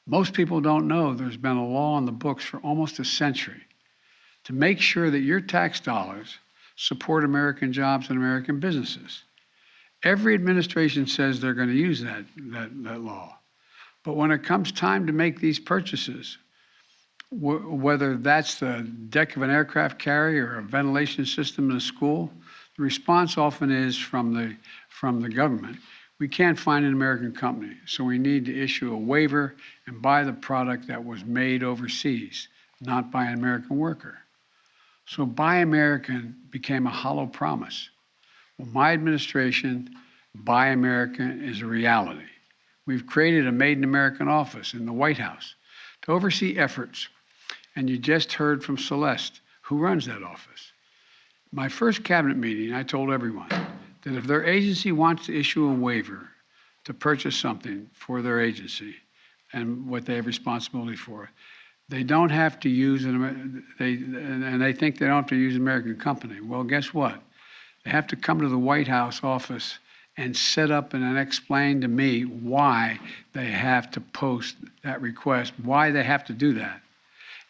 Most people don't know there's been a law on the books for almost a century to make sure that your tax dollars support American jobs and American businesses. Every administration says they're going to use that law. But when it comes time to make these purchases, whether that's the deck of an aircraft carrier or a ventilation system in a school, the response often is from the government. We can't find an American company, so we need to issue a waiver and buy the product that was made overseas, not by an American worker. So Buy American became a hollow promise. Well, my administration, Buy American is a reality. We've created a Made in American office in the White House to oversee efforts. And you just heard from Celeste, who runs that office. My first cabinet meeting, I told everyone that if their agency wants to issue a waiver to purchase something for their agency and what they have responsibility for, they don't have to use and they think they don't have to use an American company. Well, guess what? They have to come to the White House office and set up and explain to me why they have to post that request, why they have to do that.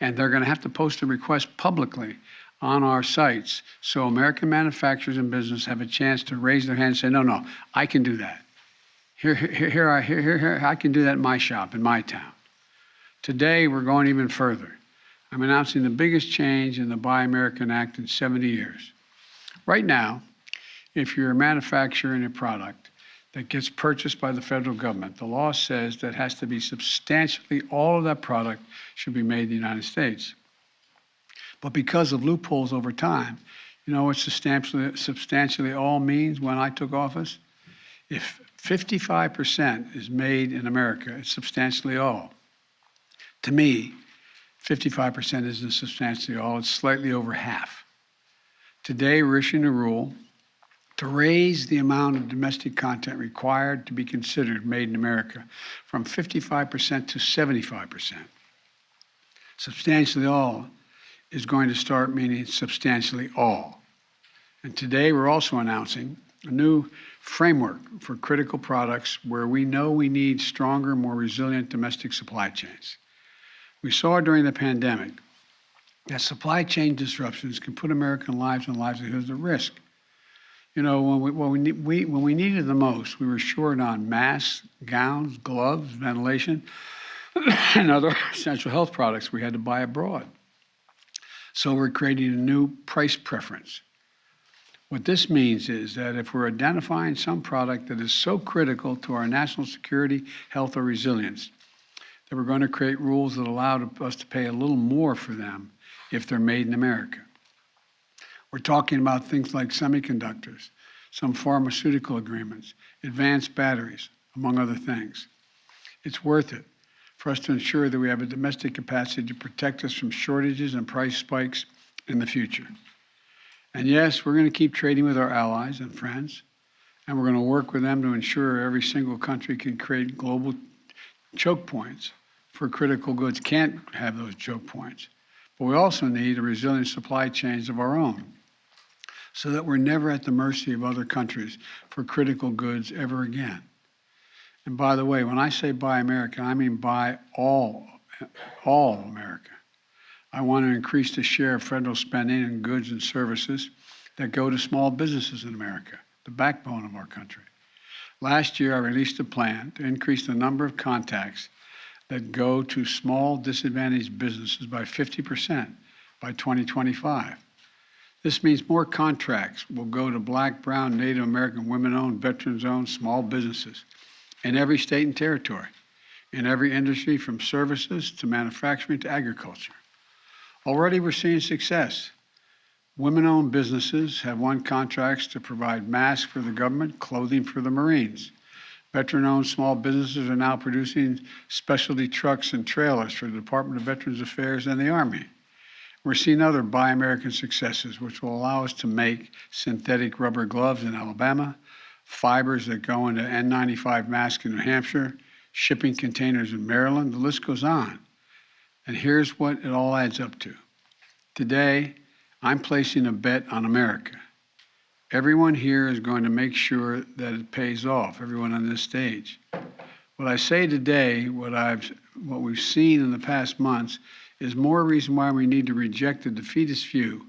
And they're going to have to post the request publicly on our sites so American manufacturers and business have a chance to raise their hand and say, no, I can do that. Here, I can do that in my shop, in my town. Today, we're going even further. I'm announcing the biggest change in the Buy American Act in 70 years. Right now, if you're manufacturing a product that gets purchased by the federal government, the law says that has to be substantially all of that product should be made in the United States. But because of loopholes over time, you know what substantially all means when I took office? If 55% is made in America, it's substantially all. To me, 55% isn't substantially all, it's slightly over half. Today, we're issuing a rule to raise the amount of domestic content required to be considered made in America from 55% to 75%. Substantially all is going to start meaning substantially all. And today we're also announcing a new framework for critical products where we know we need stronger, more resilient domestic supply chains. We saw during the pandemic that supply chain disruptions can put American lives and livelihoods at risk. You know, when we needed the most, we were short on masks, gowns, gloves, ventilation, and other essential health products we had to buy abroad. So we're creating a new price preference. What this means is that if we're identifying some product that is so critical to our national security, health, or resilience, that we're going to create rules that allow us to pay a little more for them if they're made in America. We're talking about things like semiconductors, some pharmaceutical agreements, advanced batteries, among other things. It's worth it for us to ensure that we have a domestic capacity to protect us from shortages and price spikes in the future. And yes, we're going to keep trading with our allies and friends, and we're going to work with them to ensure every single country can create global choke points for critical goods. Can't have those choke points. But we also need a resilient supply chains of our own so that we're never at the mercy of other countries for critical goods ever again. And by the way, when I say Buy American, I mean buy all America. I want to increase the share of federal spending in goods and services that go to small businesses in America, the backbone of our country. Last year, I released a plan to increase the number of contacts that go to small disadvantaged businesses by 50% by 2025. This means more contracts will go to Black, Brown, Native American, women-owned, veterans-owned small businesses in every state and territory, in every industry from services to manufacturing to agriculture. Already we're seeing success. Women-owned businesses have won contracts to provide masks for the government, clothing for the Marines. Veteran-owned small businesses are now producing specialty trucks and trailers for the Department of Veterans Affairs and the Army. We're seeing other Buy American successes, which will allow us to make synthetic rubber gloves in Alabama, fibers that go into N95 masks in New Hampshire, shipping containers in Maryland. The list goes on. And here's what it all adds up to. Today, I'm placing a bet on America. Everyone here is going to make sure that it pays off, everyone on this stage. What I say today, what I've what we've seen in the past months is more reason why we need to reject the defeatist view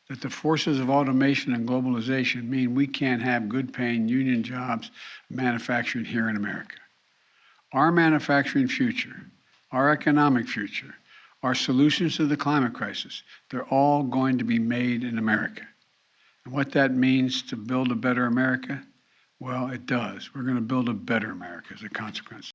that the forces of automation and globalization mean we can't have good-paying union jobs manufacturing here in America. Our manufacturing future, our economic future, our solutions to the climate crisis, they're all going to be made in America. And what that means to build a better America, well, it does. We're going to build a better America as a consequence.